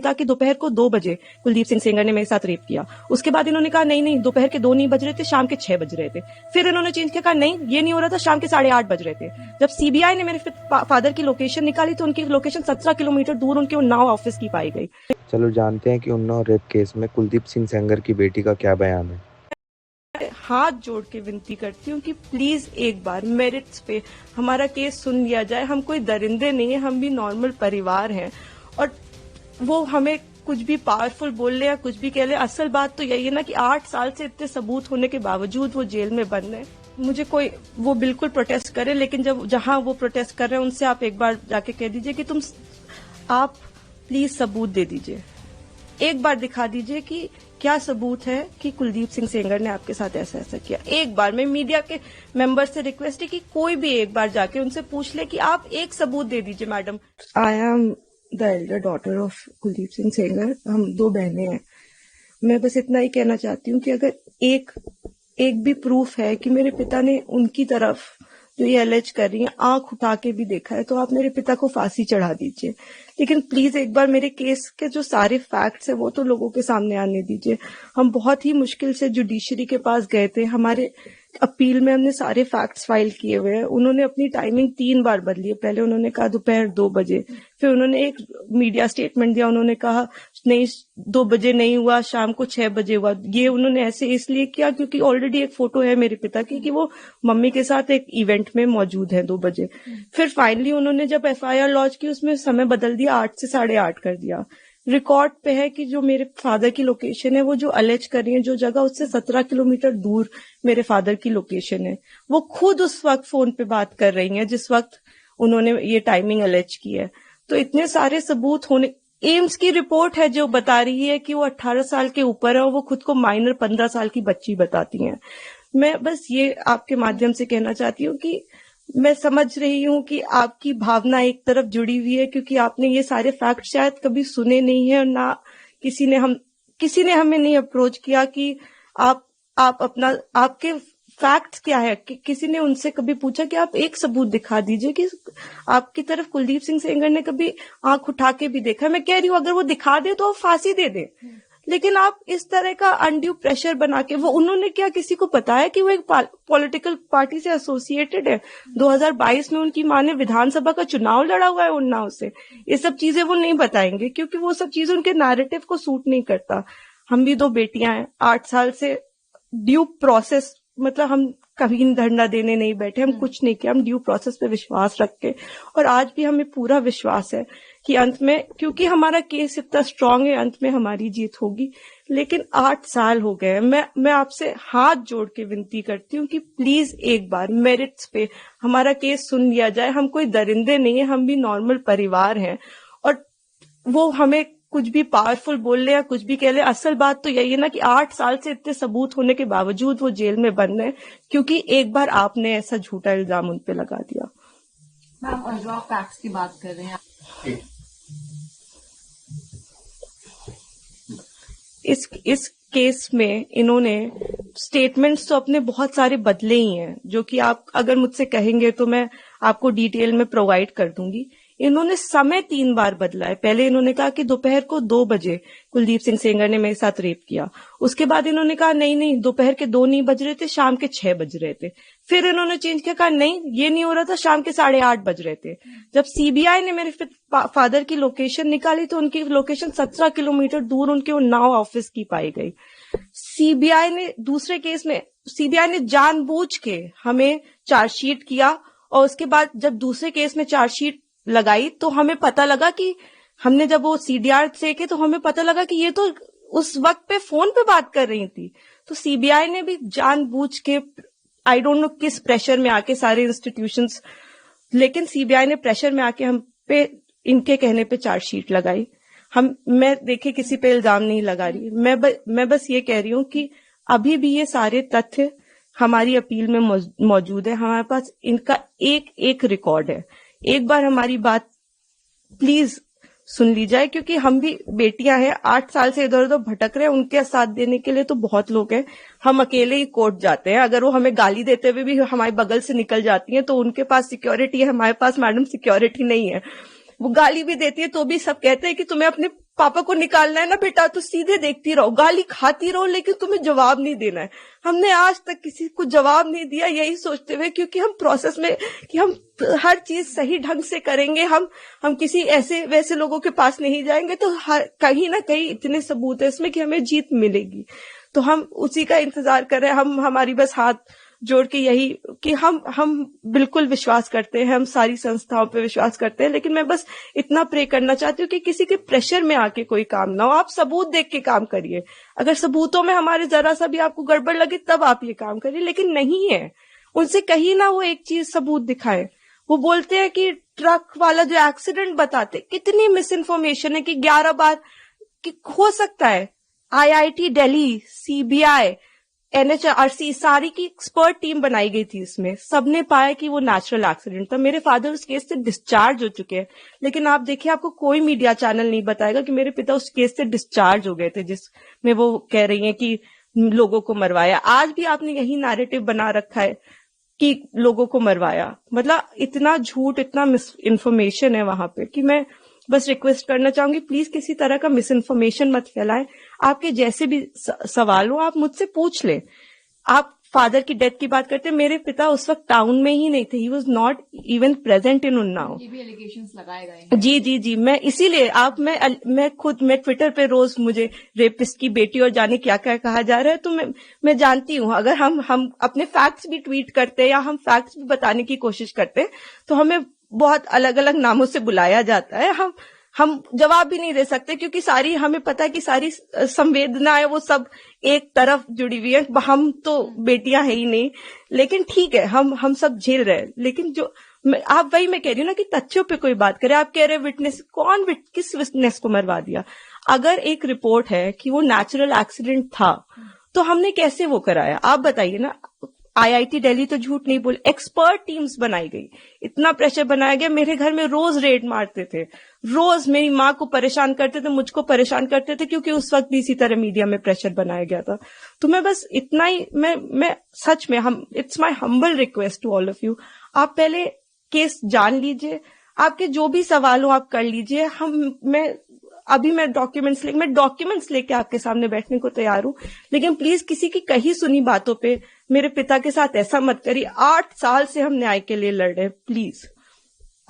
कहा कि दोपहर को 2 बजे कुलदीप सिंह सेंगर ने मेरे साथ रेप किया। उसके बाद इन्होंने कहा नहीं दोपहर के 2 नहीं बज रहे थे, शाम के 6 बज रहे थे। फिर इन्होंने चेंज किया, कहा नहीं ये नहीं हो रहा था, शाम के 8:30 बज रहे थे। जब सीबीआई ने मेरे फादर की लोकेशन निकाली तो उनकी लोकेशन 17 किलोमीटर दूर उनके उन्नाव ऑफिस की पाई गई। चलो जानते हैं कि उन्नाव रेप केस में कुलदीप सिंह सेंगर की बेटी का क्या बयान है। हाथ जोड़ के विनती करती हूँ कि प्लीज एक बार मेरिट्स पे हमारा केस सुन लिया जाए। हम कोई दरिंदे नहीं है, हम भी नॉर्मल परिवार हैं और वो हमें कुछ भी पावरफुल बोल ले या कुछ भी कह ले, असल बात तो यही है ना कि 8 साल से इतने सबूत होने के बावजूद वो जेल में बंद है। मुझे कोई वो बिल्कुल प्रोटेस्ट करे, लेकिन जहां वो प्रोटेस्ट कर रहे हैं उनसे आप एक बार जाके कह दीजिए कि आप प्लीज सबूत दे दीजिए, एक बार दिखा दीजिए कि क्या सबूत है कि कुलदीप सिंह सेंगर ने आपके साथ ऐसा ऐसा किया। एक बार मैं मीडिया के मेंबर से रिक्वेस्ट है कि कोई भी एक बार जाके उनसे पूछ ले कि आप एक सबूत दे दीजिए madam. I am the Elder daughter of Kuldeep Singh Sengar. हम 2 बहनें हैं। मैं बस इतना ही कहना चाहती हूँ कि अगर एक भी प्रूफ है कि मेरे पिता ने उनकी तरफ जो ये एलेज कर रही है आंख उठा के भी देखा है तो आप मेरे पिता को फांसी चढ़ा दीजिए, लेकिन प्लीज एक बार मेरे केस के जो सारे फैक्ट्स है वो तो लोगों के सामने आने दीजिए। हम बहुत ही मुश्किल से जुडिशरी के पास गए थे, हमारे अपील में हमने सारे फैक्ट्स फाइल किए हुए हैं। उन्होंने अपनी टाइमिंग 3 बार बदली है। पहले उन्होंने कहा दोपहर 2 बजे, फिर उन्होंने एक मीडिया स्टेटमेंट दिया, उन्होंने कहा नहीं 2 बजे नहीं हुआ, शाम को 6 बजे हुआ। ये उन्होंने ऐसे इसलिए किया क्योंकि ऑलरेडी एक फोटो है मेरे पिता की कि वो मम्मी के साथ एक इवेंट में मौजूद है 2 बजे। फिर फाइनली उन्होंने जब एफआईआर लॉन्च की उसमें समय बदल दिया, 8 से 8:30 कर दिया। रिकॉर्ड पे है कि जो मेरे फादर की लोकेशन है वो जो अलेज कर रही है जो जगह उससे 17 किलोमीटर दूर मेरे फादर की लोकेशन है। वो खुद उस वक्त फोन पे बात कर रही हैं जिस वक्त उन्होंने ये टाइमिंग अलेज की है। तो इतने सारे सबूत होने, एम्स की रिपोर्ट है जो बता रही है कि वो 18 साल के ऊपर है और वो खुद को माइनर 15 साल की बच्ची बताती हैं। मैं बस ये आपके माध्यम से कहना चाहती हूँ कि मैं समझ रही हूँ कि आपकी भावना एक तरफ जुड़ी हुई है क्योंकि आपने ये सारे फैक्ट शायद कभी सुने नहीं है और ना किसी ने हमें नहीं अप्रोच किया कि आप अपना आपके फैक्ट्स क्या है। किसी ने उनसे कभी पूछा कि आप एक सबूत दिखा दीजिए कि आपकी तरफ कुलदीप सिंह सेंगर ने कभी आंख उठा के भी देखा। मैं कह रही हूँ अगर वो दिखा दे तो आप फांसी दे दे, लेकिन आप इस तरह का अनड्यू प्रेशर बना के, वो उन्होंने क्या किसी को बताया कि वो एक पॉलिटिकल पार्टी से एसोसिएटेड है। 2022 में उनकी माँ ने विधानसभा का चुनाव लड़ा हुआ है उन्नाव से। ये सब चीजें वो नहीं बताएंगे क्योंकि वो सब चीजें उनके नैरेटिव को सूट नहीं करता। हम भी 2 बेटियां हैं, 8 साल से ड्यू प्रोसेस, मतलब हम कभी धरना देने नहीं बैठे, हम कुछ नहीं किया, हम ड्यू प्रोसेस पे विश्वास रख के, और आज भी हमें पूरा विश्वास है कि अंत में, क्योंकि हमारा केस इतना स्ट्रांग है, अंत में हमारी जीत होगी। लेकिन 8 साल हो गए। मैं आपसे हाथ जोड़ के विनती करती हूँ कि प्लीज एक बार मेरिट्स पे हमारा केस सुन लिया जाए। हम कोई दरिंदे नहीं है, हम भी नॉर्मल परिवार हैं और वो हमें कुछ भी पावरफुल बोल ले या कुछ भी कह ले, असल बात तो यही है ना कि 8 साल से इतने सबूत होने के बावजूद वो जेल में बंद है क्योंकि एक बार आपने ऐसा झूठा इल्जाम उन पे लगा दिया। मैम रॉ फैक्ट्स की बात कर रहे हैं, इस केस में इन्होंने स्टेटमेंट्स तो अपने बहुत सारे बदले ही हैं, जो कि आप अगर मुझसे कहेंगे तो मैं आपको डिटेल में प्रोवाइड कर दूंगी। इन्होंने समय 3 बार बदला है। पहले इन्होंने कहा कि दोपहर को 2 बजे कुलदीप सिंह सेंगर ने मेरे साथ रेप किया। उसके बाद इन्होंने कहा नहीं दोपहर के 2 नहीं बज रहे थे, शाम के 6 बज रहे थे। फिर इन्होंने चेंज किया, कहा नहीं ये नहीं हो रहा था, शाम के 8:30 बज रहे थे। जब सीबीआई ने मेरे फादर की लोकेशन निकाली तो उनकी लोकेशन 17 किलोमीटर दूर उनके उन्नाव ऑफिस की पाई गई। सीबीआई ने दूसरे केस में जानबूझ के हमें चार्जशीट किया और उसके बाद जब दूसरे केस में चार्जशीट लगाई तो हमें पता लगा कि हमने जब वो सीडीआर देखे तो हमें पता लगा कि ये तो उस वक्त पे फोन पे बात कर रही थी। तो सीबीआई ने भी जानबूझ के, आई डोंट नो किस प्रेशर में आके, सारे इंस्टीट्यूशंस, लेकिन सीबीआई ने प्रेशर में आके हम पे इनके कहने पे चार्जशीट लगाई। मैं देखिए किसी पे इल्जाम नहीं लगा रही, मैं बस ये कह रही हूँ कि अभी भी ये सारे तथ्य हमारी अपील में मौजूद है। हमारे पास इनका एक रिकॉर्ड है। एक बार हमारी बात प्लीज सुन ली जाए क्योंकि हम भी बेटियां हैं, 8 साल से इधर उधर भटक रहे हैं। उनके साथ देने के लिए तो बहुत लोग हैं। हम अकेले ही कोर्ट जाते हैं। अगर वो हमें गाली देते हुए भी हमारे बगल से निकल जाती हैं तो उनके पास सिक्योरिटी है, हमारे पास मैडम सिक्योरिटी नहीं है। वो गाली भी देती है तो भी सब कहते हैं कि तुम्हें अपने पापा को निकालना है ना बेटा तो सीधे देखती रहो, गाली खाती रहो, लेकिन तुम्हें जवाब नहीं देना है। हमने आज तक किसी को जवाब नहीं दिया, यही सोचते हुए, क्योंकि हम प्रोसेस में कि हम हर चीज सही ढंग से करेंगे, हम किसी ऐसे वैसे लोगों के पास नहीं जाएंगे, तो कहीं ना कहीं इतने सबूत है इसमें कि हमें जीत मिलेगी। तो हम उसी का इंतजार कर रहे हैं। हमारी बस हाथ जोड़ के यही कि हम बिल्कुल विश्वास करते हैं, हम सारी संस्थाओं पे विश्वास करते हैं, लेकिन मैं बस इतना प्रे करना चाहती हूँ कि किसी के प्रेशर में आके कोई काम ना हो। आप सबूत देख के काम करिए, अगर सबूतों में हमारे जरा सा भी आपको गड़बड़ लगे तब आप ये काम करिए, लेकिन नहीं है, उनसे कहीं ना वो एक चीज सबूत दिखाए। वो बोलते हैं कि ट्रक वाला जो एक्सीडेंट बताते, कितनी मिस इन्फॉर्मेशन है कि 11 बार कि हो सकता है IIT दिल्ली, CBI, NHRC सारी की एक्सपर्ट टीम बनाई गई थी, इसमें सबने पाया कि वो नेचुरल एक्सीडेंट था। मेरे फादर उस केस से डिस्चार्ज हो चुके हैं, लेकिन आप देखिए आपको कोई मीडिया चैनल नहीं बताएगा कि मेरे पिता उस केस से डिस्चार्ज हो गए थे, जिसमें वो कह रही हैं कि लोगों को मरवाया। आज भी आपने यही नैरेटिव बना रखा है कि लोगों को मरवाया। मतलब इतना झूठ, इतना मिस इन्फॉर्मेशन है वहां पे कि मैं बस रिक्वेस्ट करना चाहूंगी, प्लीज किसी तरह का मिस इन्फॉर्मेशन मत फैलाएं। आपके जैसे भी सवाल हो आप मुझसे पूछ लें। आप फादर की डेथ की बात करते हैं, मेरे पिता उस वक्त टाउन में ही नहीं थे, he was not even present in Unnao. ये भी एलिगेशंस लगाए गए हैं। जी, मैं इसीलिए मैं ट्विटर पे रोज मुझे रेपिस्ट की बेटी और जाने क्या क्या कहा जा रहा है, तो मैं जानती हूँ अगर हम अपने फैक्ट्स भी ट्वीट करते हैं या हम फैक्ट्स भी बताने की कोशिश करते हैं तो हमें बहुत अलग अलग नामों से बुलाया जाता है। हम जवाब भी नहीं दे सकते, क्योंकि सारी हमें पता है कि सारी संवेदनाएं वो सब एक तरफ जुड़ी हुई है। हम तो बेटियां है ही नहीं, लेकिन ठीक है, हम सब झेल रहे हैं। लेकिन जो आप वही मैं कह रही हूँ ना कि तथ्यों पे कोई बात करे। आप कह रहे विटनेस, किस विटनेस को मरवा दिया? अगर एक रिपोर्ट है कि वो नेचुरल एक्सीडेंट था तो हमने कैसे वो कराया? आप बताइए ना। IIT दिल्ली तो झूठ नहीं बोले, एक्सपर्ट टीम्स बनाई गई, इतना प्रेशर बनाया गया। मेरे घर में रोज रेड मारते थे, रोज मेरी माँ को परेशान करते थे, मुझको परेशान करते थे, क्योंकि उस वक्त भी इसी तरह मीडिया में प्रेशर बनाया गया था। तो मैं बस इतना ही, मैं सच में it's my humble request to all of you, आप पहले केस जान लीजिए, आपके जो भी सवाल हो आप कर लीजिए। मैं डॉक्यूमेंट्स लेके आपके सामने बैठने को तैयार हूं, लेकिन प्लीज किसी की कही सुनी बातों पे मेरे पिता के साथ ऐसा मत करिए। 8 साल से हम न्याय के लिए लड़ रहे हैं, प्लीज।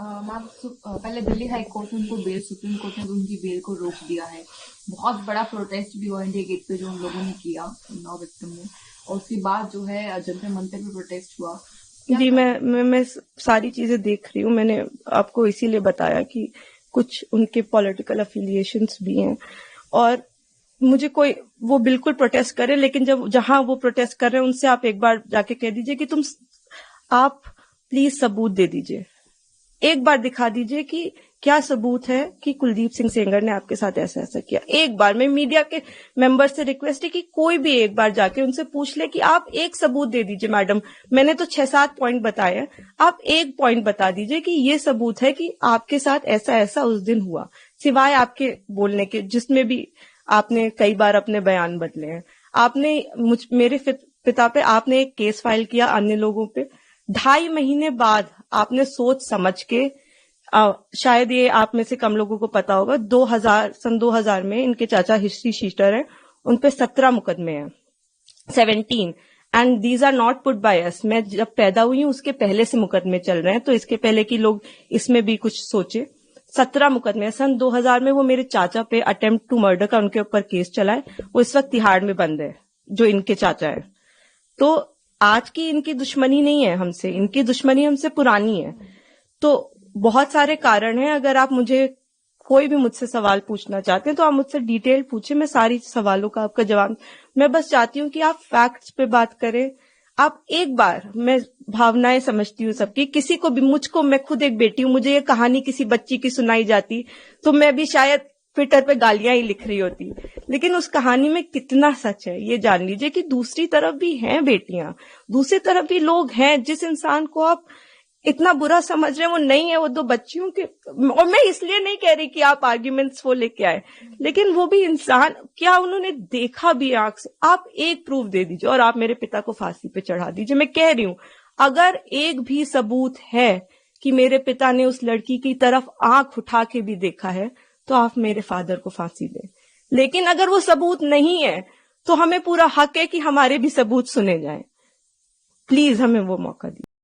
मैम, पहले दिल्ली हाई कोर्ट ने उनको बेल, सुप्रीम कोर्ट ने उनकी बेल को रोक दिया है। बहुत बड़ा प्रोटेस्ट भी हुआ इंडिया गेट पे जो उन लोगों ने किया उन्नाव विक्टिम ने, और उसके बाद जो है जंतर मंतर पे प्रोटेस्ट हुआ। जी, मैं सारी चीजें देख रही हूँ। मैंने आपको इसीलिए बताया कि कुछ उनके पॉलिटिकल अफिलिएशंस भी हैं, और मुझे कोई वो बिल्कुल प्रोटेस्ट करे, लेकिन जहां वो प्रोटेस्ट कर रहे हैं उनसे आप एक बार जाके कह दीजिए कि आप प्लीज सबूत दे दीजिए, एक बार दिखा दीजिए कि क्या सबूत है कि कुलदीप सिंह सेंगर ने आपके साथ ऐसा ऐसा किया। एक बार मैं मीडिया के मेंबर से रिक्वेस्ट है कि कोई भी एक बार जाके उनसे पूछ ले कि आप एक सबूत दे दीजिए। मैडम, मैंने तो 6-7 पॉइंट बताए हैं, आप एक पॉइंट बता दीजिए कि ये सबूत है कि आपके साथ ऐसा ऐसा उस दिन हुआ, सिवाय आपके बोलने के, जिसमें भी आपने कई बार अपने बयान बदले हैं। आपने मेरे पिता पे आपने एक केस फाइल किया, अन्य लोगों पे 2.5 महीने बाद आपने सोच समझ के, शायद ये आप में से कम लोगों को पता होगा, 2000 में इनके चाचा हिस्ट्री शीटर हैं, उनपे 17 मुकदमे हैं, 17, and these are not put by us. मैं जब पैदा हुई हूं उसके पहले से मुकदमे चल रहे हैं, तो इसके पहले कि लोग इसमें भी कुछ सोचे। 17 मुकदमे सन 2000 में वो मेरे चाचा पे अटेम्प्ट टू मर्डर का उनके ऊपर केस चला है, वो इस वक्त तिहाड़ में बंद है, जो इनके चाचा है। तो आज की इनकी दुश्मनी नहीं है हमसे, इनकी दुश्मनी हमसे पुरानी है। तो बहुत सारे कारण हैं। अगर आप कोई भी मुझसे सवाल पूछना चाहते हैं तो आप मुझसे डिटेल पूछे, मैं सारी सवालों का आपका जवाब। मैं बस चाहती हूँ कि आप फैक्ट्स पे बात करें। आप एक बार, मैं भावनाएं समझती हूँ सबकी, किसी को भी, मैं खुद एक बेटी हूँ, मुझे ये कहानी किसी बच्ची की सुनाई जाती तो मैं भी शायद ट्विटर पे गालियां ही लिख रही होती, लेकिन उस कहानी में कितना सच है ये जान लीजिए कि दूसरी तरफ भी हैं बेटियां, दूसरी तरफ भी लोग हैं। जिस इंसान को आप इतना बुरा समझ रहे हैं वो नहीं है, वो 2 बच्चियों के, और मैं इसलिए नहीं कह रही कि आप आर्ग्यूमेंट्स वो लेके आए, लेकिन वो भी इंसान, क्या उन्होंने देखा भी आंख से? आप एक प्रूफ दे दीजिए और आप मेरे पिता को फांसी पे चढ़ा दीजिए। मैं कह रही हूं, अगर एक भी सबूत है कि मेरे पिता ने उस लड़की की तरफ आंख उठा के भी देखा है तो आप मेरे फादर को फांसी दें। लेकिन अगर वो सबूत नहीं है तो हमें पूरा हक है कि हमारे भी सबूत सुने जाएं। प्लीज हमें वो मौका दीजिए।